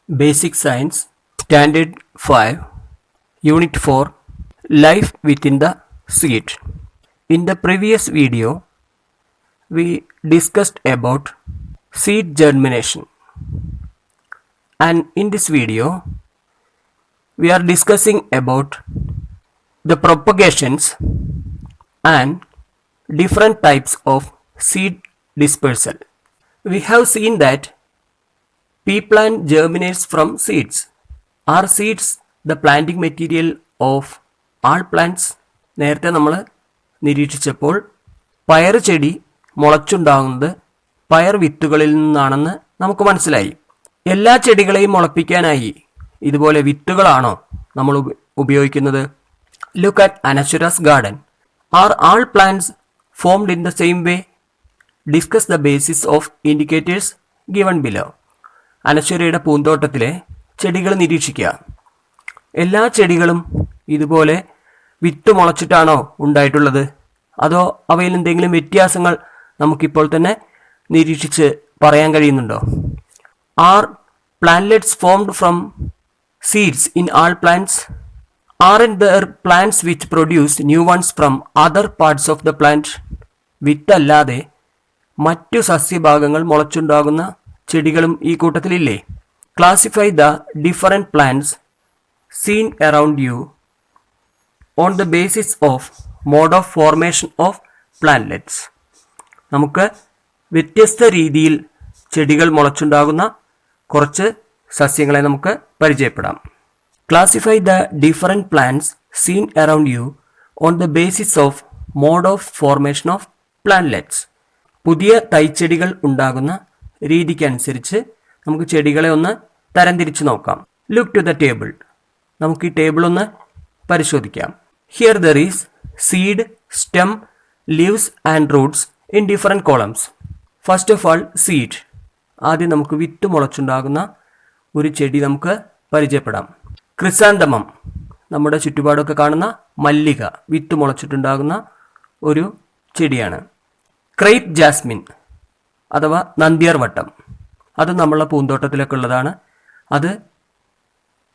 Basic Science, Standard 5, Unit 4, Life within the Seed. In the previous video, we discussed about seed germination. And in this video, we are discussing about the propagations and different types of seed dispersal. We have seen that pea plant germinates from seeds. Are seeds the planting material of all plants? നേരത്തെ നമ്മൾ നിരീക്ഷിച്ചപ്പോൾ പയർ ചെടി മുളച്ചുണ്ടാകുന്നത് പയർ വിത്തുകളിൽ നിന്നാണെന്ന് നമുക്ക് മനസ്സിലായി. എല്ലാ ചെടികളെയും മുളപ്പിക്കാനായി ഇതുപോലെ വിത്തുകളാണോ നമ്മൾ ഉപയോഗിക്കുന്നത്? Look at Anashura's garden. Are all plants formed in the same way? Discuss the basis of indicators given below. അനശ്വരയുടെ പൂന്തോട്ടത്തിലെ ചെടികൾ നിരീക്ഷിക്കുക. എല്ലാ ചെടികളും ഇതുപോലെ വിത്ത് മുളച്ചിട്ടാണോ ഉണ്ടായിട്ടുള്ളത്? അതോ അവയിൽ എന്തെങ്കിലും വ്യത്യാസങ്ങൾ നമുക്കിപ്പോൾ തന്നെ നിരീക്ഷിച്ച് പറയാൻ കഴിയുന്നുണ്ടോ? Are plantlets formed from seeds in all plants? Aren't there plants which produce new ones from other parts of the plant? വിത്തല്ലാതെ മറ്റു സസ്യഭാഗങ്ങൾ മുളച്ചുണ്ടാകുന്ന ചെടികളും ഈ കൂട്ടത്തിലില്ലേ? Classify the different plants seen around you on the basis of mode of formation of plantlets. നമുക്ക് വ്യത്യസ്ത രീതിയിൽ ചെടികൾ മുളച്ചുണ്ടാകുന്ന കുറച്ച് സസ്യങ്ങളെ നമുക്ക് പരിചയപ്പെടാം. Classify the different plants seen around you on the basis of mode of formation of plantlets. പുതിയ തൈച്ചെടികൾ ഉണ്ടാകുന്ന രീതിക്കനുസരിച്ച് നമുക്ക് ചെടികളെ ഒന്ന് തരംതിരിച്ച് നോക്കാം. Look to the table. നമുക്ക് ഈ ടേബിൾ ഒന്ന് പരിശോധിക്കാം. Here there is seed, stem, leaves and roots in different columns. First of all, seed. ആദ്യം നമുക്ക് വിത്ത് മുളച്ചുണ്ടാകുന്ന ഒരു ചെടി നമുക്ക് പരിചയപ്പെടാം. ക്രിസാന്തമം, നമ്മുടെ ചുറ്റുപാടൊക്കെ കാണുന്ന മല്ലിക, വിത്ത് മുളച്ചിട്ടുണ്ടാകുന്ന ഒരു ചെടിയാണ്. ക്രേപ്പ് ജാസ്മിൻ അഥവാ നന്ദ്യാർ വട്ടം, അത് നമ്മളെ പൂന്തോട്ടത്തിലൊക്കെ ഉള്ളതാണ്. അത്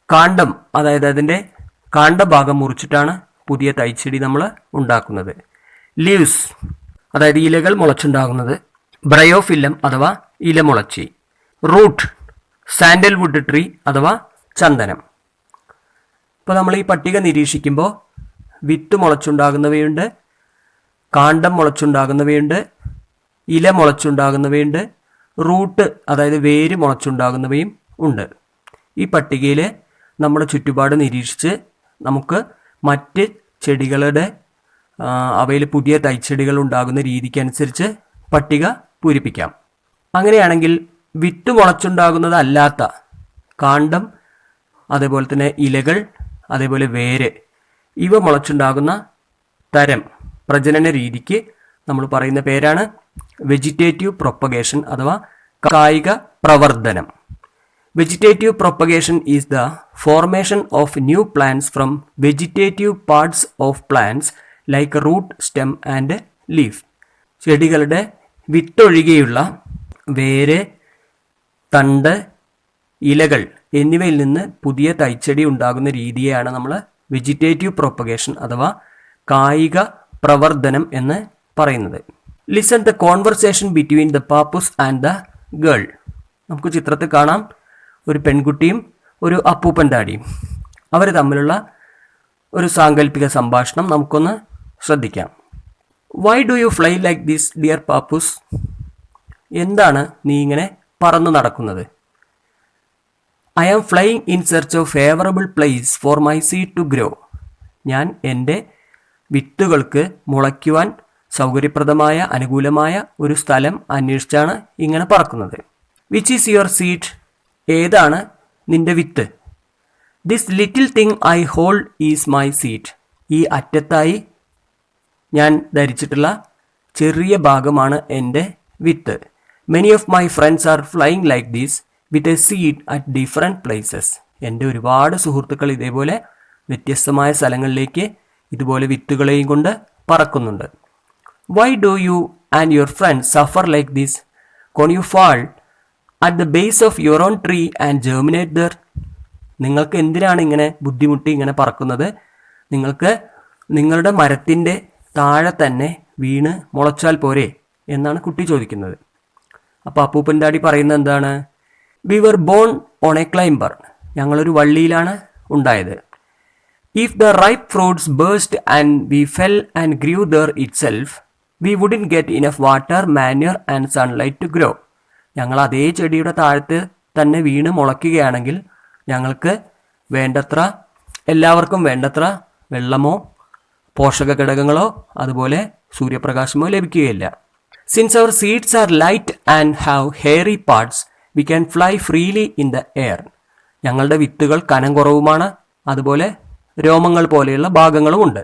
കാണ്ഡം, അതായത് അതിൻ്റെ കാണ്ഡഭാഗം മുറിച്ചിട്ടാണ് പുതിയ തൈച്ചെടി നമ്മൾ ഉണ്ടാക്കുന്നത്. ലീവ്സ്, അതായത് ഇലകൾ മുളച്ചുണ്ടാകുന്നത്. ബ്രയോഫില്ലം അഥവാ ഇലമുളച്ചി. റൂട്ട്, സാൻഡൽവുഡ് ട്രീ അഥവാ ചന്ദനം. ഇപ്പോൾ നമ്മൾ ഈ പട്ടിക നിരീക്ഷിക്കുമ്പോൾ വിത്ത് മുളച്ചുണ്ടാകുന്നവയുണ്ട്, കാണ്ഡം മുളച്ചുണ്ടാകുന്നവയുണ്ട്, ഇല മുളച്ചുണ്ടാകുന്നവയുണ്ട്, റൂട്ട് അതായത് വേര് മുളച്ചുണ്ടാകുന്നവയും ഉണ്ട്. ഈ പട്ടികയിൽ നമ്മുടെ ചുറ്റുപാട് നിരീക്ഷിച്ച് നമുക്ക് മറ്റ് ചെടികളുടെ അവയിൽ പുതിയ തൈച്ചെടികൾ ഉണ്ടാകുന്ന രീതിക്കനുസരിച്ച് പട്ടിക പൂരിപ്പിക്കാം. അങ്ങനെയാണെങ്കിൽ വിത്ത് മുളച്ചുണ്ടാകുന്നതല്ലാത്ത കാണ്ഡം, അതേപോലെ തന്നെ ഇലകൾ, അതേപോലെ വേര്, ഇവ മുളച്ചുണ്ടാകുന്ന തരം പ്രജനന രീതിക്ക് നമ്മൾ പറയുന്ന പേരാണ് വെജിറ്റേറ്റീവ് പ്രൊപ്പഗേഷൻ അഥവാ കായിക പ്രവർധനം. Vegetative propagation is the formation of new plants from vegetative parts of plants like root, stem and leaf. ചെടികളുടെ വിത്തൊഴികെയുള്ള വേര്, തണ്ട്, ഇലകൾ എന്നിവയിൽ നിന്ന് പുതിയ തൈച്ചെടി ഉണ്ടാകുന്ന രീതിയെയാണ് നമ്മൾ വെജിറ്റേറ്റീവ് പ്രൊപ്പഗേഷൻ അഥവാ കായിക പ്രവർധനം എന്ന് പറയുന്നത്. Listen the conversation between the pappus and the girl. നമുക്ക് ചിത്രത്തിൽ കാണാം ഒരു പെൺകുട്ടിയും ഒരു അപ്പൂപ്പൻ താടിയും. അവർ തമ്മിലുള്ള ഒരു സാങ്കല്പിക സംഭാഷണം നമുക്കൊന്ന് ശ്രദ്ധിക്കാം. Why do you fly like this dear pappus? എന്താണ് നീ ഇങ്ങനെ പറന്നു നടക്കുന്നത്? I am flying in search of favorable place for my seed to grow. ഞാൻ എൻ്റെ വിത്തുകൾക്ക് മുളയ്ക്കുവാൻ സൗകര്യപ്രദമായ അനുകൂലമായ ഒരു സ്ഥലം അന്വേഷിച്ചാണ് ഇങ്ങനെ പറക്കുന്നത്. Which is your seed? ഏതാണ് നിന്റെ വിത്ത്? This little thing I hold is my seed. ഈ അറ്റത്തായി ഞാൻ ധരിച്ചിട്ടുള്ള ചെറിയ ഭാഗമാണ് എൻ്റെ വിത്ത്. Many of my friends are flying like this with a seed at different places. എൻ്റെ ഒരുപാട് സുഹൃത്തുക്കൾ ഇതേപോലെ വ്യത്യസ്തമായ സ്ഥലങ്ങളിലേക്ക് ഇതുപോലെ വിത്തുകളെയും കൊണ്ട് പറക്കുന്നുണ്ട്. Why do you and your friends suffer like this? Can you fall at the base of your own tree and germinate there. നിങ്ങൾക്ക് എന്തിനാണ് ഇങ്ങനെ ബുദ്ധിമുട്ടി ഇങ്ങനെ പറക്കുന്നത്? നിങ്ങൾക്ക് നിങ്ങളുടെ മരത്തിൻ്റെ താഴെ തന്നെ വീണ് മുളച്ചാൽ പോരെ എന്നാണ് കുട്ടി ചോദിക്കുന്നത്. അപ്പോൾ അപ്പൂപ്പൻ ഡാഡി പറയുന്നത് എന്താണ്? We were born on a climber. ഞങ്ങളൊരു വള്ളിയിലാണ് ഉണ്ടായത്. If the ripe fruits burst and we fell and grew there itself we wouldn't get enough water, manure and sunlight to grow. ഞങ്ങൾ അതേ ചെടിയുടെ താഴത്ത് തന്നെ വീണ് മുളയ്ക്കുകയാണെങ്കിൽ ഞങ്ങൾക്ക് എല്ലാവർക്കും വേണ്ടത്ര വെള്ളമോ പോഷക ഘടകങ്ങളോ അതുപോലെ സൂര്യപ്രകാശമോ ലഭിക്കുകയില്ല. Since our seeds are light and have hairy parts we can fly freely in the air. ഞങ്ങളുടെ വിത്തുകൾ കനം കുറവുമാണ്, അതുപോലെ രോമങ്ങൾ പോലെയുള്ള ഭാഗങ്ങളുമുണ്ട്.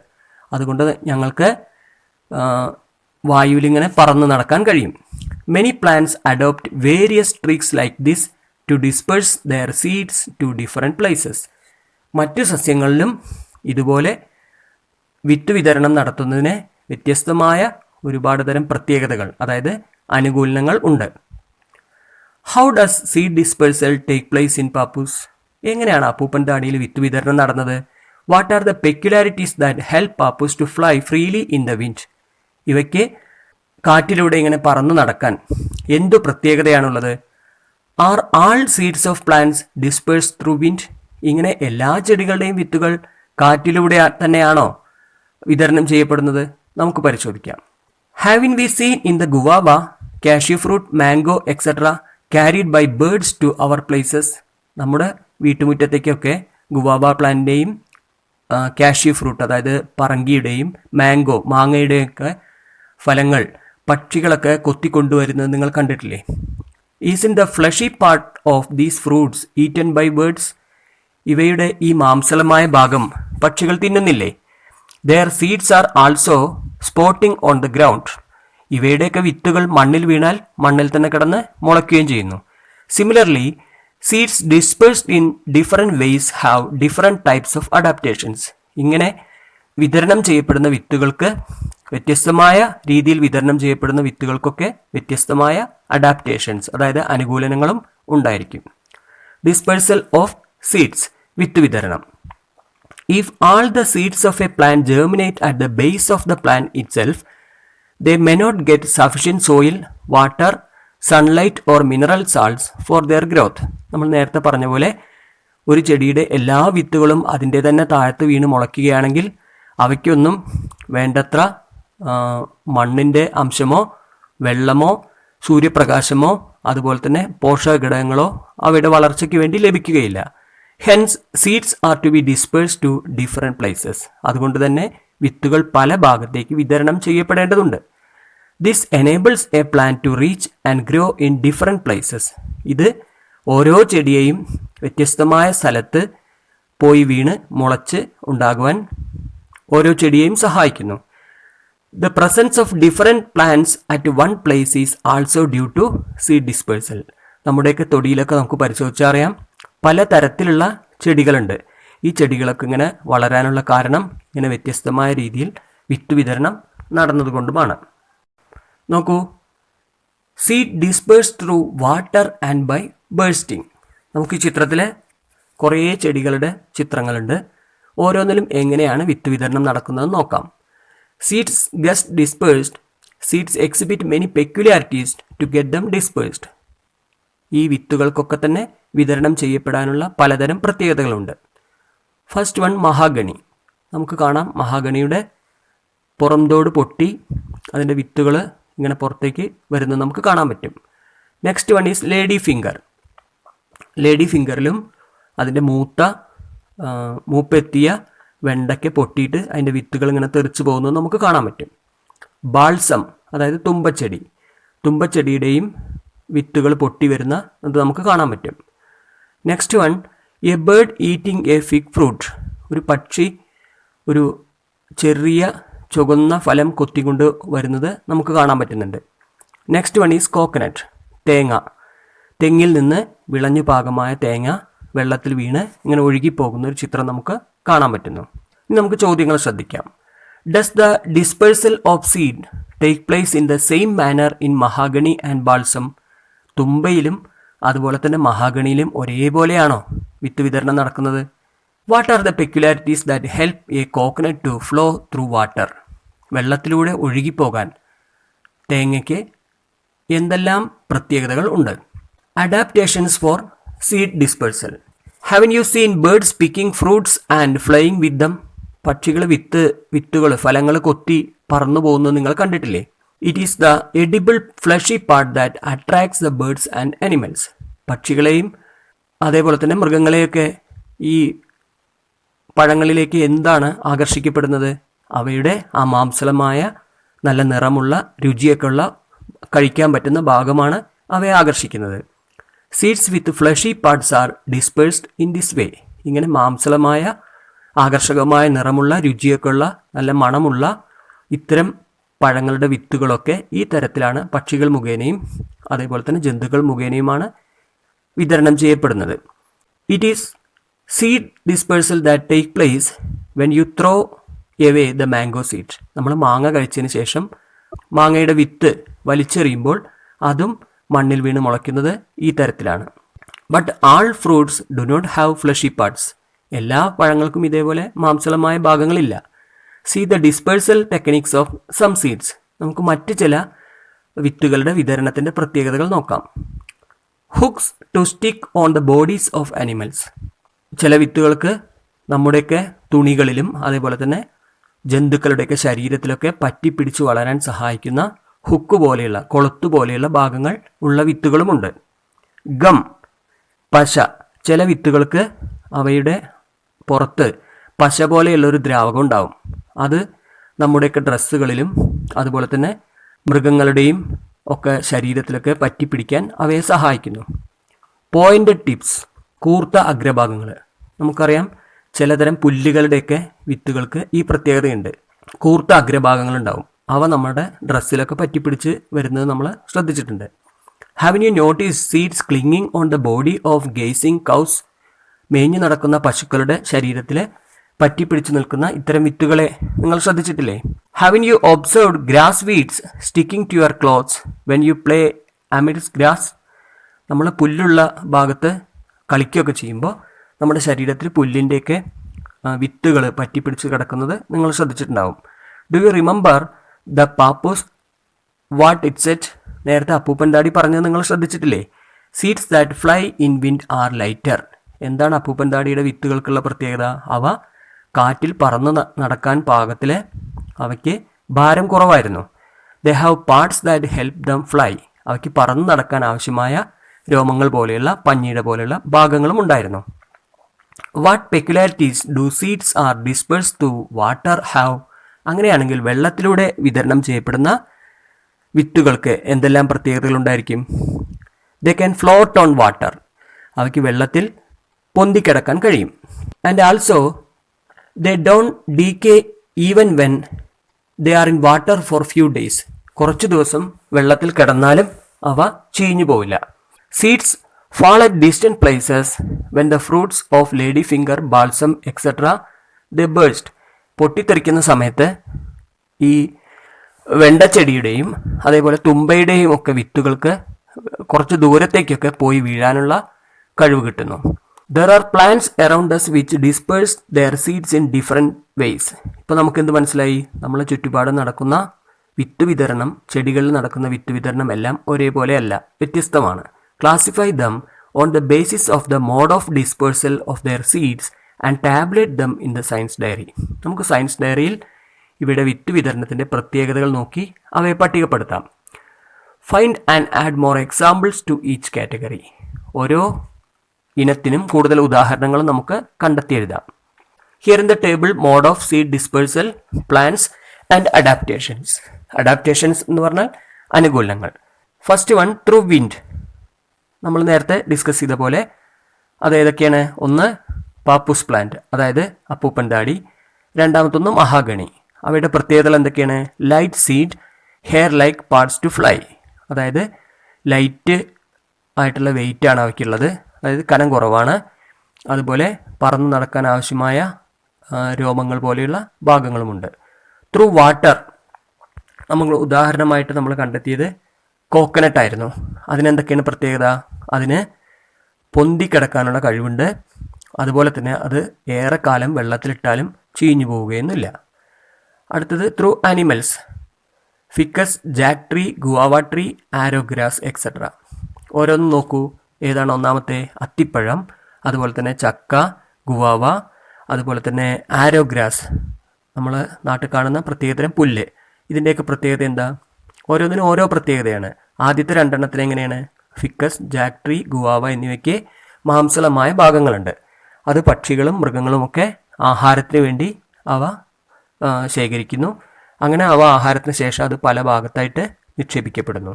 അതുകൊണ്ട് ഞങ്ങൾക്ക് വായുവിലിങ്ങനെ പറന്ന് നടക്കാൻ കഴിയും. Many plants adopt various tricks like this to disperse their seeds to different places. മറ്റു സസ്യങ്ങളിലും ഇതുപോലെ വിത്ത് വിതരണം നടത്തുന്നതിന് വ്യത്യസ്തമായ ഒരുപാട് തരം പ്രത്യേകതകൾ, അതായത് അനുകൂലനങ്ങൾ ഉണ്ട്. How does seed dispersal take place in pappus? എങ്ങനെയാണ് അപ്പൂപ്പൻ താടിയിൽ വിത്ത് വിതരണം നടന്നത്? What are the peculiarities that help pappus to fly freely in the wind? ഇവയ്ക്ക് കാറ്റിലൂടെ ഇങ്ങനെ പറന്നു നടക്കാൻ എന്തു പ്രത്യേകതയാണുള്ളത്? Are all seeds of plants disperse through wind? ഇങ്ങനെ എല്ലാ ചെടികളുടെയും വിത്തുകൾ കാറ്റിലൂടെ തന്നെയാണോ വിതരണം ചെയ്യപ്പെടുന്നത്? നമുക്ക് പരിശോധിക്കാം. Haven't we seen in the guava, cashew fruit, mango etcetera carried by birds to our places? നമ്മുടെ വീട്ടുമുറ്റത്തേക്കൊക്കെ ഗുവാവ പ്ലാന്റിൻ്റെയും കാഷ്യൂ ഫ്രൂട്ട്, അതായത് പറങ്കിയുടെയും മാങ്ങയുടെയൊക്കെ ഫലങ്ങൾ പക്ഷികളൊക്കെ കൊത്തിക്കൊണ്ടുവരുന്നത് നിങ്ങൾ കണ്ടിട്ടില്ലേ? Is in the fleshy part of these fruits eaten by birds? ഇവയുടെ ഈ മാംസളമായ ഭാഗം പക്ഷികൾ തിന്നുന്നില്ലേ? Their seeds are also spotting on the ground. ഇവയുടെയൊക്കെ വിത്തുകൾ മണ്ണിൽ വീണാൽ മണ്ണിൽ തന്നെ കിടന്ന് മുളയ്ക്കുകയും ചെയ്യുന്നു. Similarly seeds dispersed in different ways have different types of adaptations. ഇങ്ങനെ വിതരണം ചെയ്യപ്പെടുന്ന വിത്തുകൾക്ക് വ്യത്യസ്തമായ രീതിയിൽ വിതരണം ചെയ്യപ്പെടുന്ന വിത്തുകൾക്കൊക്കെ വ്യത്യസ്തമായ അഡാപ്റ്റേഷൻസ്, അതായത് അനുകൂലനങ്ങളും ഉണ്ടായിരിക്കും. ഡിസ്പേഴ്സൽ ഓഫ് സീഡ്സ്, വിത്ത് വിതരണം. If all the seeds of a plant germinate at the base of the plant itself, they may not get sufficient soil, water, sunlight or mineral salts for their growth. നമ്മൾ നേരത്തെ പറഞ്ഞ പോലെ ഒരു ചെടിയുടെ എല്ലാ വിത്തുകളും അതിൻ്റെ തന്നെ താഴത്ത് വീണ് മുളയ്ക്കുകയാണെങ്കിൽ അവയ്ക്കൊന്നും വേണ്ടത്ര മണ്ണിൻ്റെ അംശമോ വെള്ളമോ സൂര്യപ്രകാശമോ അതുപോലെ തന്നെ പോഷക ഘടകങ്ങളോ അവയുടെ വളർച്ചയ്ക്ക് വേണ്ടി ലഭിക്കുകയില്ല. Hence seeds are to be dispersed to different places. അതുകൊണ്ട് തന്നെ വിത്തുകൾ പല ഭാഗത്തേക്ക് വിതരണം ചെയ്യപ്പെടേണ്ടതുണ്ട്. This enables a plant to reach and grow in different places. ഇത് ഓരോ ചെടിയെയും വ്യത്യസ്തമായ സ്ഥലത്ത് പോയി വീണ് മുളച്ച് ഉണ്ടാകുവാൻ ഓരോ ചെടിയെയും സഹായിക്കുന്നു. The presence of different plants at one place is also due to seed dispersal. നമ്മുടെയൊക്കെ തൊടിയിലൊക്കെ നമുക്ക് പരിശോധിച്ചറിയാം, പല തരത്തിലുള്ള ചെടികളുണ്ട്. ഈ ചെടികളൊക്കെ ഇങ്ങനെ വളരാനുള്ള കാരണം ഇങ്ങനെ വ്യത്യസ്തമായ രീതിയിൽ വിത്ത് വിതരണം നടന്നതുകൊണ്ടുമാണ്. നോക്കൂ, seed disperse through water and by bursting. നമുക്ക് ഈ ചിത്രത്തിൽ കുറേ ചെടികളുടെ ചിത്രങ്ങളുണ്ട്. ഓരോന്നിലും എങ്ങനെയാണ് വിത്ത് വിതരണം നടക്കുന്നതെന്ന് നോക്കാം. Seeds get dispersed. Seeds exhibit many peculiarities to get them dispersed. ഈ വിത്തുകൾക്കൊക്കെ തന്നെ വിതരണം ചെയ്യപ്പെടാനുള്ള പലതരം പ്രത്യേകതകളുണ്ട്. First one, mahogany. നമുക്ക് കാണാം മഹാഗണിയുടെ പുറംതോട് പൊട്ടി അതിൻ്റെ വിത്തുകൾ ഇങ്ങനെ പുറത്തേക്ക് വരുന്നത് നമുക്ക് കാണാൻ പറ്റും. Next one is lady finger. Lady ഫിംഗറിലും അതിൻ്റെ മൂപ്പെത്തിയ വെണ്ടയ്ക്ക് പൊട്ടിയിട്ട് അതിൻ്റെ വിത്തുകൾ ഇങ്ങനെ തെറിച്ച് പോകുന്നത് നമുക്ക് കാണാൻ പറ്റും. ബാൾസം, അതായത് തുമ്പച്ചെടിയുടെയും വിത്തുകൾ പൊട്ടി വരുന്ന അത് നമുക്ക് കാണാൻ പറ്റും. Next one, A bird eating A fig fruit. ഒരു പക്ഷി ഒരു ചെറിയ ചുവന്ന ഫലം കൊത്തിക്കൊണ്ട് വരുന്നത് നമുക്ക് കാണാൻ പറ്റുന്നുണ്ട്. നെക്സ്റ്റ് വൺ ഈസ് കോക്കനട്ട്, തെങ്ങിൽ നിന്ന് വിളഞ്ഞു പാകമായ തേങ്ങ വെള്ളത്തിൽ വീണ് ഇങ്ങനെ ഒഴുകിപ്പോകുന്ന ഒരു ചിത്രം നമുക്ക് കാണാൻ പറ്റുന്നു. ഇനി നമുക്ക് ചോദ്യങ്ങൾ ശ്രദ്ധിക്കാം. Does the dispersal of seed take place in the same manner in mahogany and balsam? തുമ്പയിലും അതുപോലെ തന്നെ മഹാഗണിയിലും ഒരേപോലെയാണോ വിത്ത് വിതരണം നടക്കുന്നത്? What are the peculiarities that help a coconut to flow through water? വെള്ളത്തിലൂടെ ഒഴുകിപ്പോകാൻ തേങ്ങയ്ക്ക് എന്തെല്ലാം പ്രത്യേകതകൾ ഉണ്ട്? Adaptations for seed dispersal. Haven't you seen birds picking fruits and flying with them? പക്ഷികൾ വിത്തുകൾ ഫലങ്ങൾ കൊത്തി പറന്നു പോകുന്നത് നിങ്ങൾ കണ്ടിട്ടില്ലേ? It is the edible fleshy part that attracts the birds and animals. പക്ഷികളെയും അതേപോലെ തന്നെ മൃഗങ്ങളെയൊക്കെ ഈ പഴങ്ങളിലേക്ക് എന്താണ് ആകർഷിക്കപ്പെടുന്നത്? അവയുടെ ആ മാംസളമായ നല്ല നിറമുള്ള രുചിയൊക്കെ ഉള്ള കഴിക്കാൻ പറ്റുന്ന ഭാഗമാണ് അവയെ ആകർഷിക്കുന്നത്. Seeds with fleshy parts R dispersed in this way. ഇങ്ങനെ മാംസളമായ ആകർഷകമായ നിറമുള്ള രുചിയൊക്കെ ഉള്ള നല്ല മണമുള്ള ഇത്തരം പഴങ്ങളുടെ വിത്തുകളൊക്കെ ഈ തരത്തിലാണ് പക്ഷികൾ മുഖേനയും അതേപോലെ തന്നെ ജന്തുക്കൾ മുഖേനയുമാണ് വിതരണം ചെയ്യപ്പെടുന്നത്. It is seed dispersal that take place when you throw away the mango seed. നമ്മൾ മാങ്ങ കഴിച്ചതിന് ശേഷം മാങ്ങയുടെ വിത്ത് വലിച്ചെറിയുമ്പോൾ അതും മണ്ണിൽ വീണ് മുളയ്ക്കുന്നത് ഈ തരത്തിലാണ്. But all fruits do not have fleshy parts. എല്ലാ പഴങ്ങൾക്കും ഇതേപോലെ മാംസളമായ ഭാഗങ്ങളില്ല. See the dispersal techniques of some seeds. നമുക്ക് മറ്റ് ചില വിത്തുകളുടെ വിതരണത്തിൻ്റെ പ്രത്യേകതകൾ നോക്കാം. Hooks to stick on the bodies of animals. ചില വിത്തുകൾക്ക് നമ്മുടെയൊക്കെ തുണികളിലും അതേപോലെ തന്നെ ജന്തുക്കളുടെയൊക്കെ ശരീരത്തിലൊക്കെ പറ്റിപ്പിടിച്ച് വളരാൻ സഹായിക്കുന്ന ഹുക്ക് പോലെയുള്ള കൊളുത്തു പോലെയുള്ള ഭാഗങ്ങൾ ഉള്ള വിത്തുകളുമുണ്ട്. ഗം, പശ. ചില വിത്തുകൾക്ക് അവയുടെ പുറത്ത് പശ പോലെയുള്ളൊരു ദ്രാവകം ഉണ്ടാവും. അത് നമ്മുടെയൊക്കെ ഡ്രസ്സുകളിലും അതുപോലെ തന്നെ മൃഗങ്ങളുടെയും ഒക്കെ ശരീരത്തിലൊക്കെ പറ്റിപ്പിടിക്കാൻ അവയെ സഹായിക്കുന്നു. പോയിന്റഡ് ടിപ്സ്, കൂർത്ത അഗ്രഭാഗങ്ങൾ. നമുക്കറിയാം ചിലതരം പുല്ലുകളുടെയൊക്കെ വിത്തുകൾക്ക് ഈ പ്രത്യേകതയുണ്ട്. കൂർത്ത അഗ്രഭാഗങ്ങളുണ്ടാവും. അവ നമ്മുടെ ഡ്രസ്സിലൊക്കെ പറ്റിപ്പിടിച്ച് വരുന്നത് നമ്മൾ ശ്രദ്ധിച്ചിട്ടുണ്ട്. Have you notice seeds clinging on the body of grazing cows? മേഞ്ഞു നടക്കുന്ന പശുക്കളുടെ ശരീരത്തിൽ പറ്റിപ്പിടിച്ച് നിൽക്കുന്ന ഇത്തരം വിത്തുകളെ നിങ്ങൾ ശ്രദ്ധിച്ചിട്ടില്ലേ? Have you observed grass weeds sticking to your clothes when you play amidst grass? നമ്മൾ പുല്ലുള്ള ഭാഗത്ത് കളിക്കുകയൊക്കെ ചെയ്യുമ്പോൾ നമ്മുടെ ശരീരത്തിൽ പുല്ലിൻ്റെയൊക്കെ വിത്തുകൾ പറ്റിപ്പിടിച്ച് കിടക്കുന്നത് നിങ്ങൾ ശ്രദ്ധിച്ചിട്ടുണ്ടാവും. Do you remember the pappus what it said? നേരത്തെ അപ്പൂപ്പൻ താടി പറഞ്ഞത് നിങ്ങൾ ശ്രദ്ധിച്ചിട്ടില്ലേ? Seeds that fly in wind are lighter. എന്താണ് അപ്പൂപ്പൻ താടിയുടെ വിത്തുകൾക്കുള്ള പ്രത്യേകത? അവ കാറ്റിൽ പറന്ന് നടക്കാൻ പാകത്തിൽ അവയ്ക്ക് ഭാരം കുറവായിരുന്നു. They have parts that help them fly. അവയ്ക്ക് പറന്ന് നടക്കാൻ ആവശ്യമായ രോമങ്ങൾ പോലെയുള്ള പഞ്ഞിയുടെ പോലെയുള്ള ഭാഗങ്ങളും ഉണ്ടായിരുന്നു. What peculiarities do seeds are disperse to water have? അങ്ങനെയാണെങ്കിൽ വെള്ളത്തിലൂടെ വിതരണം ചെയ്യപ്പെടുന്ന വിത്തുകൾക്ക് എന്തെല്ലാം പ്രത്യേകതകൾ ഉണ്ടായിരിക്കും? They can float on water. അവയ്ക്ക് വെള്ളത്തിൽ പൊന്തിക്കിടക്കാൻ കഴിയും. And also they don't decay even when they are in water for few days. കുറച്ച് ദിവസം വെള്ളത്തിൽ കിടന്നാലും അവ ചീഞ്ഞു പോവില്ല. Seeds fall at distant places when the fruits of lady finger, balsam etc. they burst. പൊട്ടിത്തെറിക്കുന്ന സമയത്ത് ഈ വെണ്ടച്ചെടിയുടെയും അതേപോലെ തുമ്പയുടെയും ഒക്കെ വിത്തുകൾക്ക് കുറച്ച് ദൂരത്തേക്കൊക്കെ പോയി വീഴാനുള്ള കഴിവ് കിട്ടുന്നു. There are plants around us which disperse their seeds in different ways. ഇപ്പോൾ നമുക്ക് എന്ത് മനസ്സിലായി? നമ്മളെ ചുറ്റുപാടും നടക്കുന്ന വിത്ത് വിതരണം, ചെടികളിൽ നടക്കുന്ന വിത്ത് വിതരണം എല്ലാം ഒരേപോലെയല്ല, വ്യത്യസ്തമാണ്. Classify them on the basis of the mode of dispersal of their seeds and tabulate them in the science diary. നമുക്ക് സയൻസ് ഡയറിയിൽ ഇവിടെ വിത്ത് വിതരണത്തിൻ്റെ പ്രത്യേകതകൾ നോക്കി അവയെ പട്ടികപ്പെടുത്താം. Find and add more examples to each category. ഓരോ ഇനത്തിനും കൂടുതൽ ഉദാഹരണങ്ങൾ നമുക്ക് കണ്ടെത്തി എഴുതാം. Here in the table mode of seed dispersal, plants and adaptations. Adaptations എന്ന് പറഞ്ഞാൽ അനുകൂലങ്ങൾ. First one through wind. നമ്മൾ നേരത്തെ ഡിസ്കസ് ചെയ്ത പോലെ അത് ഏതൊക്കെയാണ്? ഒന്ന് പാപ്പൂസ് പ്ലാന്റ്, അതായത് അപ്പൂപ്പൻ താടി. രണ്ടാമത്തൊന്ന് മഹാഗണി. അവയുടെ പ്രത്യേകതകൾ എന്തൊക്കെയാണ്? Light seed, hair like parts to fly. അതായത് ലൈറ്റ് ആയിട്ടുള്ള വെയിറ്റാണ് അവയ്ക്കുള്ളത്, അതായത് കനം കുറവാണ്. അതുപോലെ പറന്ന് നടക്കാൻ ആവശ്യമായ രോമങ്ങൾ പോലെയുള്ള ഭാഗങ്ങളുമുണ്ട്. ത്രൂ വാട്ടർ, നമ്മൾ ഉദാഹരണമായിട്ട് നമ്മൾ കണ്ടെത്തിയത് കോക്കനട്ട് ആയിരുന്നു. അതിനെന്തൊക്കെയാണ് പ്രത്യേകത? അതിന് പൊന്തിക്കിടക്കാനുള്ള കഴിവുണ്ട്. അതുപോലെ തന്നെ അത് ഏറെക്കാലം വെള്ളത്തിലിട്ടാലും ചീഞ്ഞു പോവുകയൊന്നുമില്ല. അടുത്തത് through animals, ficus, jack tree, guava tree, arrowgrass etcetera. ഓരോന്നും നോക്കൂ. ഏതാണ് ഒന്നാമത്തെ? അത്തിപ്പഴം, അതുപോലെ തന്നെ ചക്ക, ഗുവാവ, അതുപോലെ തന്നെ ആരോഗ്രാസ്, നമ്മൾ നാട്ടിൽ കാണുന്ന പ്രത്യേകതരം പുല്ല്. ഇതിൻ്റെയൊക്കെ പ്രത്യേകത എന്താ? ഓരോന്നിനും ഓരോ പ്രത്യേകതയാണ്. ആദ്യത്തെ രണ്ടെണ്ണത്തിന് എങ്ങനെയാണ്? ഫിക്കസ്, ജാക്ക് ട്രീ, ഗുവാവ എന്നിവയ്ക്ക് മാംസളമായ ഭാഗങ്ങളുണ്ട്. അത് പക്ഷികളും മൃഗങ്ങളുമൊക്കെ ആഹാരത്തിന് വേണ്ടി അവ ശേഖരിക്കുന്നു. അങ്ങനെ അവ ആഹാരത്തിന് ശേഷം അത് പല ഭാഗത്തായിട്ട് നിക്ഷേപിക്കപ്പെടുന്നു.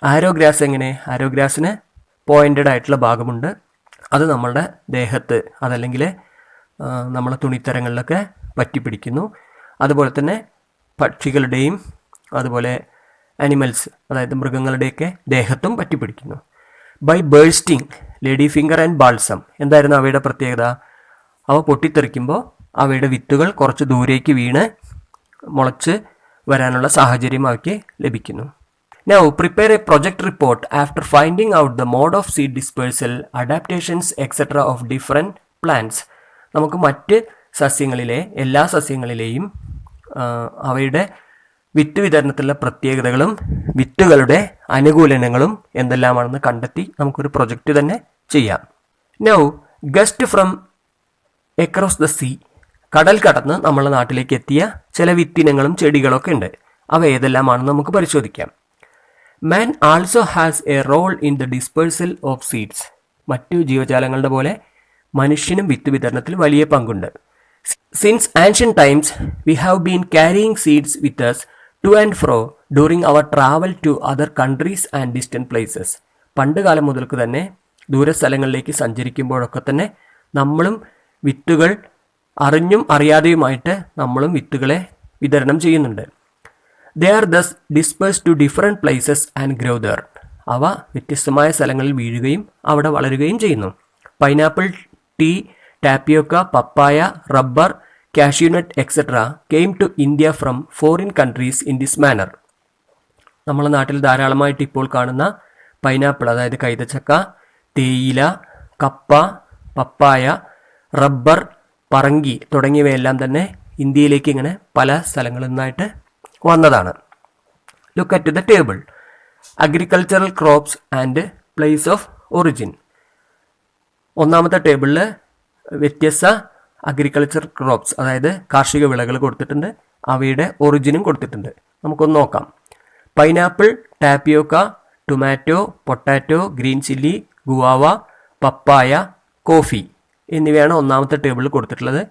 ആരോഗ്രാസ് എങ്ങനെ? ആരോഗ്രാസിന് പോയിൻറ്റഡ് ആയിട്ടുള്ള ഭാഗമുണ്ട്. അത് നമ്മളുടെ ദേഹത്ത് അതല്ലെങ്കിൽ നമ്മളെ തുണിത്തരങ്ങളിലൊക്കെ പറ്റിപ്പിടിക്കുന്നു. അതുപോലെ തന്നെ പക്ഷികളുടെയും അതുപോലെ ആനിമൽസ് അതായത് മൃഗങ്ങളുടെയൊക്കെ ദേഹത്തും പറ്റിപ്പിടിക്കുന്നു. By bursting lady finger and balsam. എന്തായിരുന്നു അവയുടെ പ്രത്യേകത? അവ പൊട്ടിത്തെറിക്കുമ്പോൾ അവയുടെ വിത്തുകൾ കുറച്ച് ദൂരേക്ക് വീണ് മുളച്ച് വരാനുള്ള സാഹചര്യം അവയ്ക്ക് ലഭിക്കുന്നു. Now prepare a project report after finding out the mode of seed dispersal, adaptations etc. of different plants. നമുക്ക് മറ്റ് സസ്യങ്ങളിലെ എല്ലാ സസ്യങ്ങളിലെയും അവയുടെ വിത്ത് വിതരണത്തിലുള്ള പ്രത്യേകതകളും വിത്തുകളുടെ അനുകൂലനങ്ങളും എന്തെല്ലാമാണെന്ന് കണ്ടെത്തി നമുക്കൊരു പ്രൊജക്റ്റ് തന്നെ ചെയ്യാം. Now guest from across the sea. കടൽ കടന്ന് നമ്മളെ നാട്ടിലേക്ക് എത്തിയ ചില വിത്തിനങ്ങളും ചെടികളൊക്കെ ഉണ്ട്. അവ ഏതെല്ലാമാണെന്ന് നമുക്ക് പരിശോധിക്കാം. Man also has a role in the dispersal of seeds. മറ്റു ജീവജാലങ്ങളുടെ പോലെ മനുഷ്യനും വിത്ത് വിതരണത്തിൽ വലിയ പങ്കുണ്ട്. Since ancient times we have been carrying seeds with us to and fro during our travel to other countries and distant places. പണ്ട് കാലം മുതൽക്ക് തന്നെ ദൂരസ്ഥലങ്ങളിലേക്ക് സഞ്ചരിക്കുമ്പോഴൊക്കെ തന്നെ നമ്മളും വിത്തുകൾ അറിഞ്ഞും അറിയാതെയുമായിട്ട് നമ്മളും വിത്തുകളെ വിതരണം ചെയ്യുന്നുണ്ട്. They are thus disperse to different places and grow there. അവ വ്യത്യസ്തമായ സ്ഥലങ്ങളിൽ വീഴുകയും അവിടെ വളരുകയും ചെയ്യുന്നു. Pineapple, tea, tapioca, papaya, rubber, cashew nut etcetera came to India from foreign countries in this manner. നമ്മളെ നാട്ടിൽ ധാരാളമായിട്ട് ഇപ്പോൾ കാണുന്ന പൈനാപ്പിൾ അതായത് കൈതച്ചക്ക, തേയില, കപ്പ, പപ്പായ, റബ്ബർ, പറങ്കി തുടങ്ങിയവയെല്ലാം തന്നെ ഇന്ത്യയിലേക്ക് ഇങ്ങനെ പല സ്ഥലങ്ങളിൽ നിന്നായിട്ട് വന്നതാണ്. Look at the table. Agricultural crops and place of origin. ഒന്നാമത്തെ ടേബിളിൽ വ്യത്യസ്ത അഗ്രികൾച്ചർ ക്രോപ്സ് അതായത് കാർഷിക വിളകൾ കൊടുത്തിട്ടുണ്ട്. അവയുടെ ഒറിജിനും കൊടുത്തിട്ടുണ്ട്. നമുക്കൊന്ന് നോക്കാം. Pineapple, tapioca, tomato, potato, green chilli, guava, papaya, coffee എന്നിവയാണ് ഒന്നാമത്തെ ടേബിളിൽ കൊടുത്തിട്ടുള്ളത്.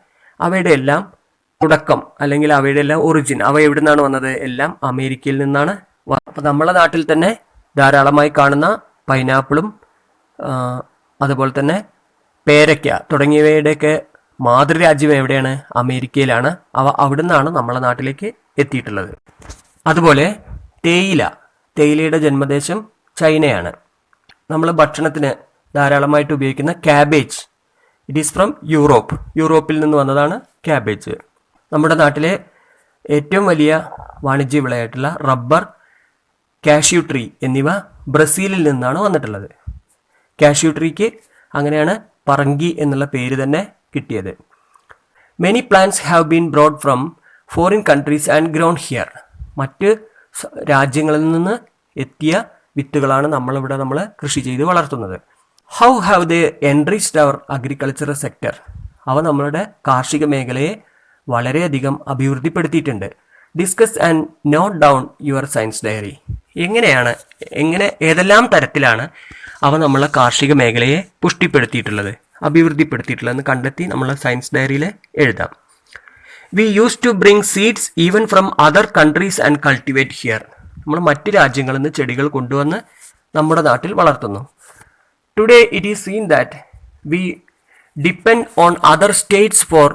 അവയുടെ എല്ലാം തുടക്കം അല്ലെങ്കിൽ അവയുടെ എല്ലാം ഒറിജിൻ അവ എവിടെ നിന്നാണ് വന്നത്? എല്ലാം അമേരിക്കയിൽ നിന്നാണ്. അപ്പോൾ നമ്മളെ നാട്ടിൽ തന്നെ ധാരാളമായി കാണുന്ന പൈനാപ്പിളും അതുപോലെ തന്നെ പേരയ്ക്ക തുടങ്ങിയവയുടെയൊക്കെ മാതൃരാജ്യം എവിടെയാണ്? അമേരിക്കയിലാണ്. അവ അവിടെ നിന്നാണ് നമ്മളെ നാട്ടിലേക്ക് എത്തിയിട്ടുള്ളത്. അതുപോലെ തേയിലയുടെ ജന്മദേശം ചൈനയാണ്. നമ്മൾ ഭക്ഷണത്തിന് ധാരാളമായിട്ട് ഉപയോഗിക്കുന്ന ക്യാബേജ്, ഇറ്റ് ഈസ് ഫ്രം യൂറോപ്പിൽ നിന്ന് വന്നതാണ് ക്യാബേജ്. നമ്മുടെ നാട്ടിലെ ഏറ്റവും വലിയ വാണിജ്യ വിളയായിട്ടുള്ള റബ്ബർ, കാഷ്യൂ ട്രീ എന്നിവ ബ്രസീലിൽ നിന്നാണ് വന്നിട്ടുള്ളത്. കാഷ്യൂ ട്രീക്ക് അങ്ങനെയാണ് പറങ്കി എന്നുള്ള പേര് തന്നെ കിട്ടിയത്. Many plants have been brought from foreign countries and grown here. മറ്റ് രാജ്യങ്ങളിൽ നിന്ന് എത്തിയ വിത്തുകളാണ് നമ്മൾ കൃഷി ചെയ്ത് വളർത്തുന്നത്. How have they enriched our agricultural sector. അവ നമ്മളുടെ കാർഷിക മേഖലയെ വളരെയധികം അഭിവൃദ്ധിപ്പെടുത്തിയിട്ടുണ്ട്. Discuss and note down your science diary. ഏതെല്ലാം തരത്തിലാണ് അവ നമ്മളെ കാർഷിക മേഖലയെ പുഷ്ടിപ്പെടുത്തിയിട്ടുള്ളത്, അഭിവൃദ്ധിപ്പെടുത്തിയിട്ടുള്ളതെന്ന് കണ്ടെത്തി നമ്മൾ സയൻസ് ഡയറിയിൽ എഴുതാം. We use to bring seeds even from other countries and cultivate here. നമ്മൾ മറ്റ് രാജ്യങ്ങളിൽ നിന്ന് ചെടികൾ കൊണ്ടുവന്ന് നമ്മുടെ നാട്ടിൽ വളർത്തുന്നു. Today it is seen that we depend on other states for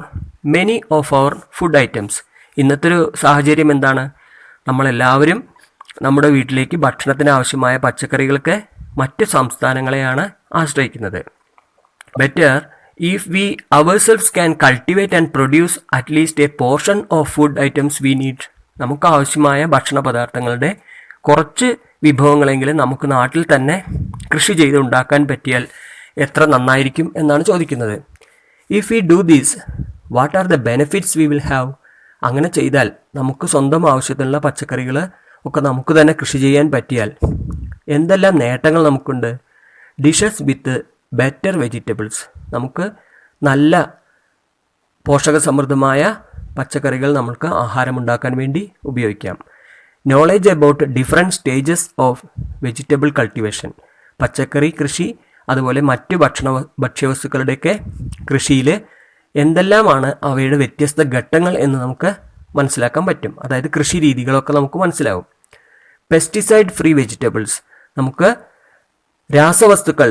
many of our food items. ഇന്നത്തെ ഒരു സാഹചര്യം എന്താണ്? നമ്മളെല്ലാവരും നമ്മുടെ വീട്ടിലേക്ക് ഭക്ഷണത്തിന് ആവശ്യമായ പച്ചക്കറികൾക്ക് മറ്റ് സംസ്ഥാനങ്ങളെയാണ് ആശ്രയിക്കുന്നത്. Better if we ourselves can cultivate and produce at least a portion of food items we need. നമുക്ക് ആവശ്യമായ ഭക്ഷണ പദാർത്ഥങ്ങളുടെ കുറച്ച് വിഭവങ്ങളെങ്കിലും നമുക്ക് നാട്ടിൽ തന്നെ കൃഷി ചെയ്ത് ഉണ്ടാക്കാൻ പറ്റിയാൽ എത്ര നന്നായിരിക്കും എന്നാണ് ചോദിക്കുന്നത്. If we do these what are the benefits we will have? അങ്ങനെ ചെയ്താൽ നമുക്ക് സ്വന്തം ആവശ്യത്തിനുള്ള പച്ചക്കറികൾ ഒക്കെ നമുക്ക് തന്നെ കൃഷി ചെയ്യാൻ പറ്റിയാൽ എന്തെല്ലാം നേട്ടങ്ങൾ നമുക്കുണ്ട്. ഡിഷസ് വിത്ത് ബെറ്റർ വെജിറ്റബിൾസ്, നമുക്ക് നല്ല പോഷകസമൃദ്ധമായ പച്ചക്കറികൾ നമുക്ക് ആഹാരമുണ്ടാക്കാൻ വേണ്ടി ഉപയോഗിക്കാം. Knowledge about different stages of vegetable cultivation, പച്ചക്കറി കൃഷി അതുപോലെ മറ്റ് ഭക്ഷ്യവസ്തുക്കളുടെയൊക്കെ കൃഷിയിൽ എന്തെല്ലാമാണ് അവയുടെ വ്യത്യസ്ത ഘട്ടങ്ങൾ എന്ന് നമുക്ക് മനസ്സിലാക്കാൻ പറ്റും. അതായത് കൃഷി രീതികളൊക്കെ നമുക്ക് മനസ്സിലാവും. പെസ്റ്റിസൈഡ് ഫ്രീ വെജിറ്റബിൾസ്, നമുക്ക് രാസവസ്തുക്കൾ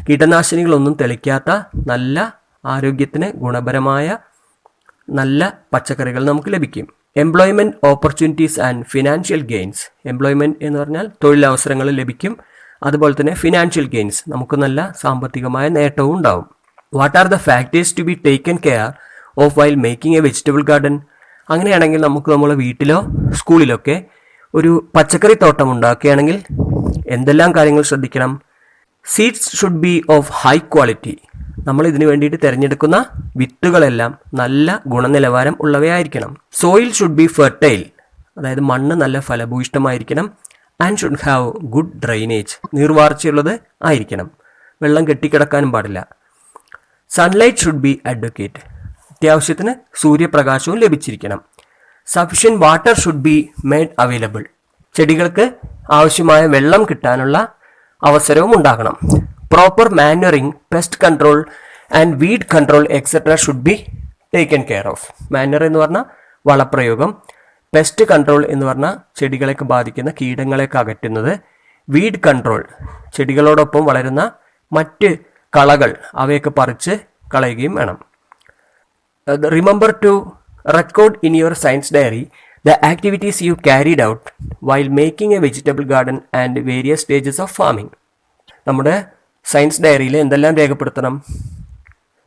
കീടനാശിനികളൊന്നും തെളിക്കാത്ത നല്ല ആരോഗ്യത്തിന് ഗുണപരമായ നല്ല പച്ചക്കറികൾ നമുക്ക് ലഭിക്കും. Employment opportunities and financial gains, employment എന്ന് പറഞ്ഞാൽ തൊഴിലവസരങ്ങൾ ലഭിക്കും. അതുപോലെ തന്നെ ഫിനാൻഷ്യൽ ഗെയിൻസ്, നമുക്ക് നല്ല സാമ്പത്തികമായ നേട്ടവും ഉണ്ടാവും. What are the factors to be taken care of while making a vegetable garden? അങ്ങനെയാണെങ്കിൽ നമുക്ക് നമ്മുടെ വീട്ടിലോ സ്കൂളിലൊക്കെ ഒരു പച്ചക്കറി തോട്ടം ഉണ്ടാക്കുകയാണെങ്കിൽ എന്തെല്ലാം കാര്യങ്ങൾ ശ്രദ്ധിക്കണം? Seeds should be of high quality, നമ്മൾ ഇതിനു വേണ്ടിയിട്ട് തിരഞ്ഞെടുക്കുന്ന വിത്തുകളെല്ലാം നല്ല ഗുണനിലവാരം ഉള്ളവയായിരിക്കണം. സോയിൽ ഷുഡ് ബി ഫെർട്ടൈൽ, അതായത് മണ്ണ് നല്ല ഫലഭൂയിഷ്ടമായിരിക്കണം. And should have good drainage, നീർവാർച്ചയുള്ളത് ആയിരിക്കണം, വെള്ളം കെട്ടിക്കിടക്കാനും പാടില്ല. സൺലൈറ്റ് ഷുഡ് ബി അഡ്വക്കേറ്റ്, അത്യാവശ്യത്തിന് സൂര്യപ്രകാശവും ലഭിച്ചിരിക്കണം. Sufficient water should be made available, ചെടികൾക്ക് ആവശ്യമായ വെള്ളം കിട്ടാനുള്ള അവസരവും ഉണ്ടാകണം. Proper manuring, pest control and weed control etcetera should be taken care of. Manure എന്ന് പറഞ്ഞാൽ വളപ്രയോഗം, പെസ്റ്റ് കൺട്രോൾ എന്ന് പറഞ്ഞാൽ ചെടികളെയൊക്കെ ബാധിക്കുന്ന കീടങ്ങളെയൊക്കെ അകറ്റുന്നത്, വീഡ് കൺട്രോൾ ചെടികളോടൊപ്പം വളരുന്ന മറ്റ് കളകൾ അവയൊക്കെ പറിച്ച് കളയുകയും വേണം. Remember to record in your science diary the activities you carried out while making a vegetable garden and various stages of farming. നമ്മുടെ സയൻസ് ഡയറിയിൽ എന്തെല്ലാം രേഖപ്പെടുത്തണം?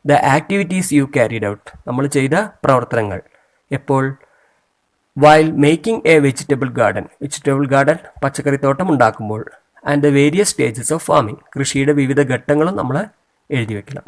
The activities you carried out, നമ്മൾ ചെയ്ത പ്രവർത്തനങ്ങൾ. എപ്പോൾ? While making a vegetable garden പച്ചക്കറിത്തോട്ടം ഉണ്ടാക്കുമ്പോൾ. And the various stages of farming, കൃഷിയുടെ വിവിധ ഘട്ടങ്ങളും നമ്മൾ എഴുതി വയ്ക്കണം.